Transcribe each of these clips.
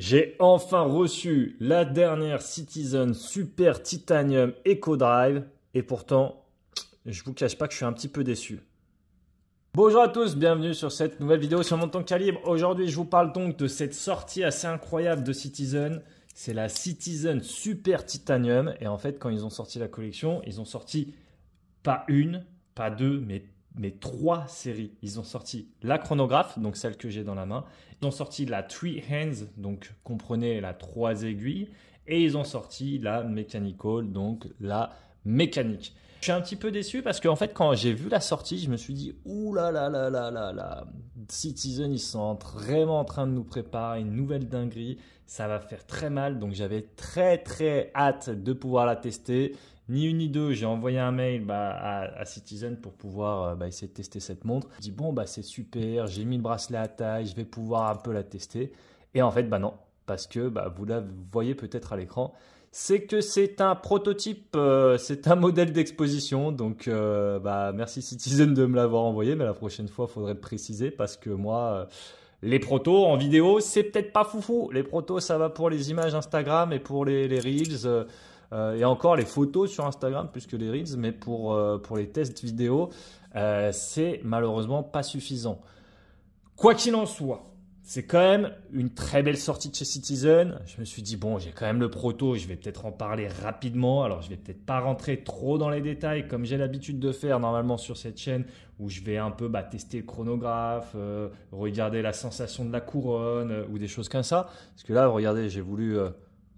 J'ai enfin reçu la dernière Citizen Super Titanium Eco Drive et pourtant, je vous cache pas que je suis un petit peu déçu. Bonjour à tous, bienvenue sur cette nouvelle vidéo sur Mon Temps Calibre. Aujourd'hui, je vous parle donc de cette sortie assez incroyable de Citizen. C'est la Citizen Super Titanium et en fait, quand ils ont sorti la collection, ils ont sorti pas une, pas deux, mais trois séries. Ils ont sorti la chronographe, donc celle que j'ai dans la main. Ils ont sorti la Three Hands, donc comprenez la 3 aiguilles. Et ils ont sorti la Mechanical, donc la mécanique. Je suis un petit peu déçu parce qu'en fait, quand j'ai vu la sortie, je me suis dit, ouh là là là là là là, Citizen, ils sont vraiment en train de nous préparer une nouvelle dinguerie. Ça va faire très mal, donc j'avais très hâte de pouvoir la tester. Ni une ni deux, j'ai envoyé un mail à Citizen pour pouvoir essayer de tester cette montre. Je dis bon, c'est super, j'ai mis le bracelet à taille, je vais pouvoir un peu la tester. Et en fait, non, parce que vous la voyez peut-être à l'écran, c'est que c'est un prototype, c'est un modèle d'exposition. Donc, merci Citizen de me l'avoir envoyé, mais la prochaine fois, il faudrait le préciser parce que moi, les protos en vidéo, c'est peut-être pas foufou. Les protos, ça va pour les images Instagram et pour les Reels. Et encore les photos sur Instagram plus que les Reels, mais pour les tests vidéo, c'est malheureusement pas suffisant. Quoi qu'il en soit, c'est quand même une très belle sortie de chez Citizen. Je me suis dit, bon, j'ai quand même le proto, je vais peut-être en parler rapidement. Alors, je vais peut-être pas rentrer trop dans les détails comme j'ai l'habitude de faire normalement sur cette chaîne où je vais un peu tester le chronographe, regarder la sensation de la couronne ou des choses comme ça. Parce que là, regardez, j'ai voulu...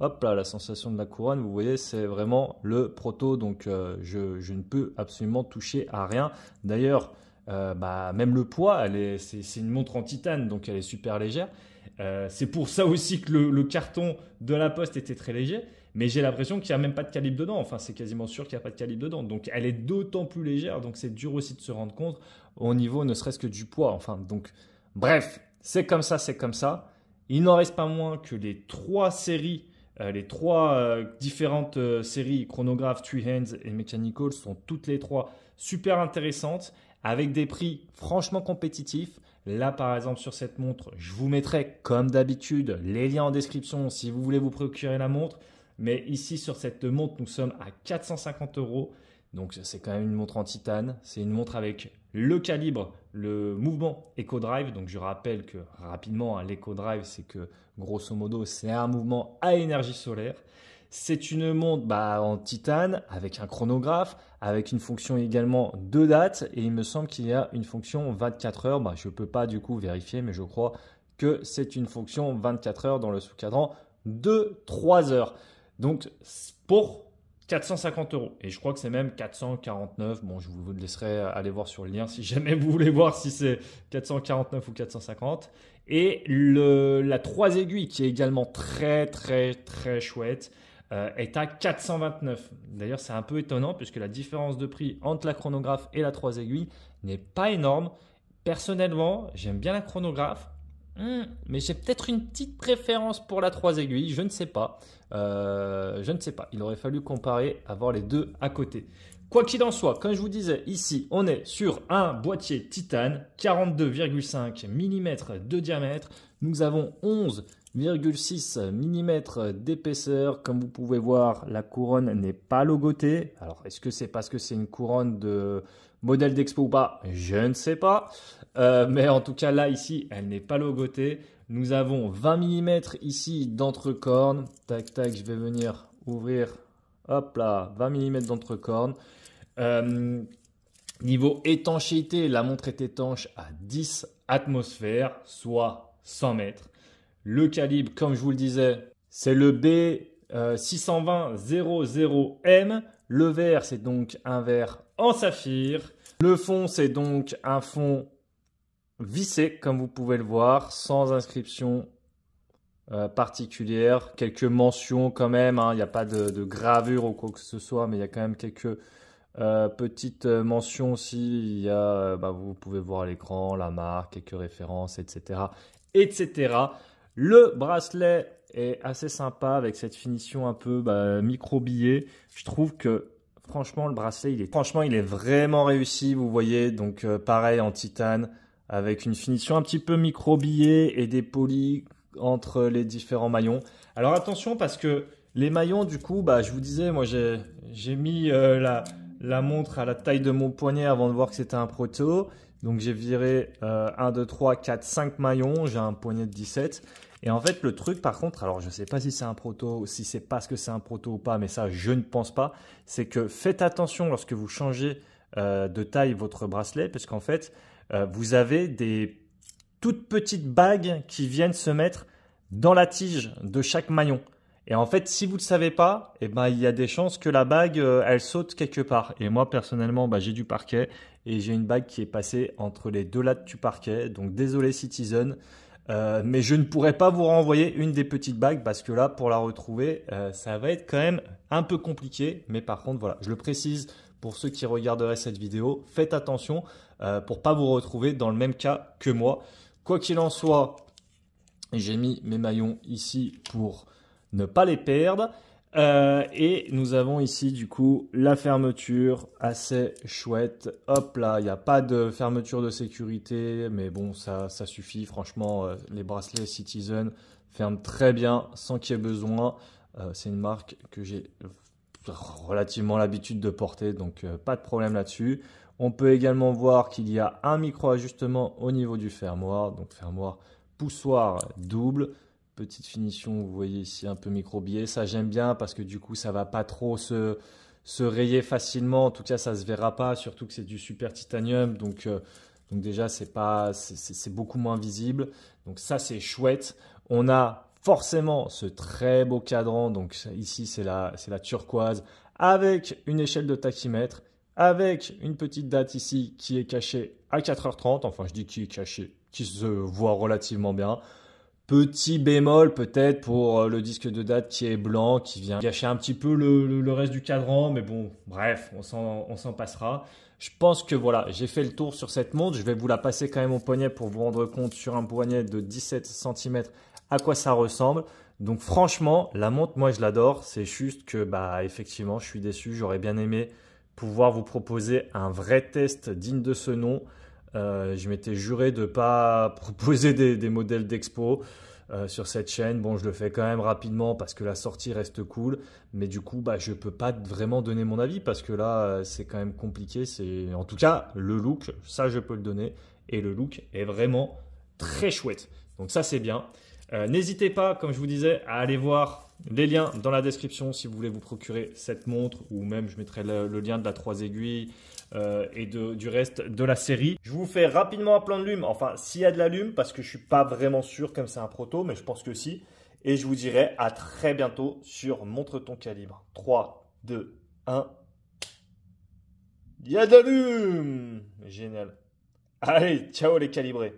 hop là, la sensation de la couronne, vous voyez, c'est vraiment le proto, donc je ne peux absolument toucher à rien. D'ailleurs, même le poids, c'est une montre en titane, donc elle est super légère. C'est pour ça aussi que le carton de la Poste était très léger, mais j'ai l'impression qu'il n'y a même pas de calibre dedans. Enfin, c'est quasiment sûr qu'il n'y a pas de calibre dedans. Donc, elle est d'autant plus légère, donc c'est dur aussi de se rendre compte au niveau ne serait-ce que du poids. Enfin, donc, bref, c'est comme ça, c'est comme ça. Il n'en reste pas moins que les trois séries les trois différentes séries chronographes, Three Hands et Mechanical sont toutes les trois super intéressantes avec des prix franchement compétitifs. Là, par exemple, sur cette montre, je vous mettrai comme d'habitude les liens en description si vous voulez vous procurer la montre. Mais ici, sur cette montre, nous sommes à 450 €. Donc, c'est quand même une montre en titane. C'est une montre avec le calibre, le mouvement Eco Drive. Donc, je rappelle que rapidement, l'Eco Drive, c'est que grosso modo, c'est un mouvement à énergie solaire. C'est une montre en titane avec un chronographe, avec une fonction également de date. Et il me semble qu'il y a une fonction 24 heures. Je ne peux pas du coup vérifier, mais je crois que c'est une fonction 24 heures dans le sous-cadran de 3 heures. Donc, pour 450 €. Et je crois que c'est même 449. Bon, je vous laisserai aller voir sur le lien si jamais vous voulez voir si c'est 449 ou 450. Et la 3 aiguilles qui est également très chouette est à 429. D'ailleurs, c'est un peu étonnant puisque la différence de prix entre la chronographe et la 3 aiguilles n'est pas énorme. Personnellement, j'aime bien la chronographe. Mais j'ai peut-être une petite préférence pour la 3 aiguilles, je ne sais pas. Il aurait fallu comparer, avoir les deux à côté. Quoi qu'il en soit, comme je vous disais, ici, on est sur un boîtier titane, 42,5 mm de diamètre. Nous avons 11,6 mm d'épaisseur. Comme vous pouvez voir, la couronne n'est pas logotée. Alors, est-ce que c'est parce que c'est une couronne de modèle d'expo ou pas? Je ne sais pas. Mais en tout cas, là, ici, elle n'est pas logotée. Nous avons 20 mm ici d'entrecorne. Tac, tac, je vais venir ouvrir. Hop là, 20 mm d'entrecorne. Niveau étanchéité, la montre est étanche à 10 atmosphères, soit 100 mètres. Le calibre, comme je vous le disais, c'est le B620-00M. Le verre, c'est donc un verre en saphir. Le fond, c'est donc un fond vissé, comme vous pouvez le voir, sans inscription particulière. Quelques mentions quand même, il n'y a pas de gravure ou quoi que ce soit, mais il y a quand même quelques petites mentions aussi. Il y a, vous pouvez voir à l'écran la marque, quelques références, etc. Le bracelet est assez sympa avec cette finition un peu micro-billet. Je trouve que franchement, le bracelet, il est vraiment réussi. Vous voyez, donc pareil en titane avec une finition un petit peu micro-billet et des polis entre les différents maillons. Alors attention parce que les maillons, du coup, je vous disais, moi j'ai mis la montre à la taille de mon poignet avant de voir que c'était un proto. Donc j'ai viré 1, 2, 3, 4, 5 maillons. J'ai un poignet de 17. Et en fait, le truc par contre, alors je ne sais pas si c'est un proto, si c'est parce que c'est un proto ou pas, mais ça je ne pense pas, c'est que faites attention lorsque vous changez de taille votre bracelet, parce qu'en fait, vous avez des toutes petites bagues qui viennent se mettre dans la tige de chaque maillon. Et en fait, si vous ne le savez pas, il y a des chances que la bague, elle saute quelque part. Et moi, personnellement, j'ai du parquet et j'ai une bague qui est passée entre les deux lattes du parquet. Donc, désolé Citizen, mais je ne pourrais pas vous renvoyer une des petites bagues parce que là, pour la retrouver, ça va être quand même un peu compliqué. Mais par contre, voilà, je le précise pour ceux qui regarderaient cette vidéo, faites attention pour ne pas vous retrouver dans le même cas que moi. Quoi qu'il en soit, j'ai mis mes maillons ici pour ne pas les perdre. Et nous avons ici du coup la fermeture assez chouette. Hop là, il n'y a pas de fermeture de sécurité, mais bon, ça suffit. Franchement, les bracelets Citizen ferment très bien sans qu'il y ait besoin. C'est une marque que j'ai relativement l'habitude de porter, donc pas de problème là-dessus. On peut également voir qu'il y a un micro-ajustement au niveau du fermoir, donc fermoir poussoir double. Petite finition, vous voyez ici un peu micro-biais. Ça, j'aime bien parce que du coup, ça ne va pas trop se rayer facilement. En tout cas, ça ne se verra pas, surtout que c'est du super titanium. Donc déjà, c'est beaucoup moins visible. Donc ça, c'est chouette. On a forcément ce très beau cadran. Donc ici, c'est la turquoise avec une échelle de tachymètre, avec une petite date ici qui est cachée à 4h30. Enfin, je dis qui est cachée, qui se voit relativement bien. Petit bémol peut-être pour le disque de date qui est blanc, qui vient gâcher un petit peu le reste du cadran. Mais bon, bref, on s'en passera. Je pense que voilà, j'ai fait le tour sur cette montre. Je vais vous la passer quand même au poignet pour vous rendre compte sur un poignet de 17 cm à quoi ça ressemble. Donc franchement, la montre, moi je l'adore. C'est juste que effectivement, je suis déçu. J'aurais bien aimé pouvoir vous proposer un vrai test digne de ce nom. Je m'étais juré de ne pas proposer des modèles d'expo sur cette chaîne. Bon, je le fais quand même rapidement parce que la sortie reste cool. Mais du coup, je ne peux pas vraiment donner mon avis parce que là, c'est quand même compliqué. En tout cas, le look, ça, je peux le donner. Et le look est vraiment très chouette. Donc ça, c'est bien. N'hésitez pas, comme je vous disais, à aller voir les liens dans la description si vous voulez vous procurer cette montre, ou même je mettrai le lien de la 3 aiguilles et du reste de la série. Je vous fais rapidement un plan de lume, enfin s'il y a de la lume, parce que je ne suis pas vraiment sûr comme c'est un proto, mais je pense que si. Et je vous dirai à très bientôt sur Montre ton calibre. 3, 2, 1. Il y a de la lume! Génial. Allez, ciao les calibrés.